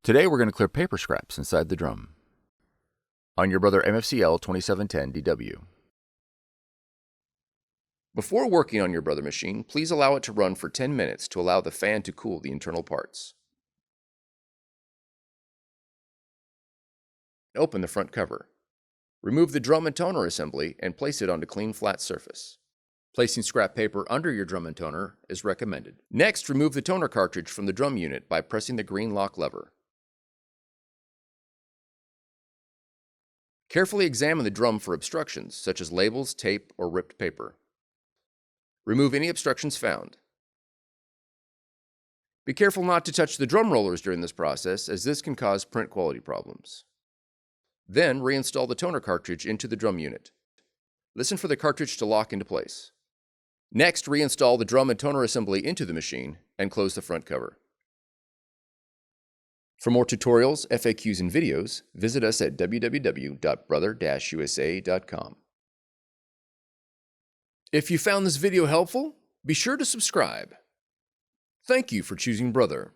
Today we're going to clear paper scraps inside the drum. On your Brother MFCL2710DW. Before working on your Brother machine, please allow it to run for 10 minutes to allow the fan to cool the internal parts. Open the front cover. Remove the drum and toner assembly and place it onto clean flat surface. Placing scrap paper under your drum and toner is recommended. Next, remove the toner cartridge from the drum unit by pressing the green lock lever. Carefully examine the drum for obstructions, such as labels, tape, or ripped paper. Remove any obstructions found. Be careful not to touch the drum rollers during this process, as this can cause print quality problems. Then, reinstall the toner cartridge into the drum unit. Listen for the cartridge to lock into place. Next, reinstall the drum and toner assembly into the machine and close the front cover. For more tutorials, FAQs, and videos, visit us at www.brother-usa.com. If you found this video helpful, be sure to subscribe. Thank you for choosing Brother.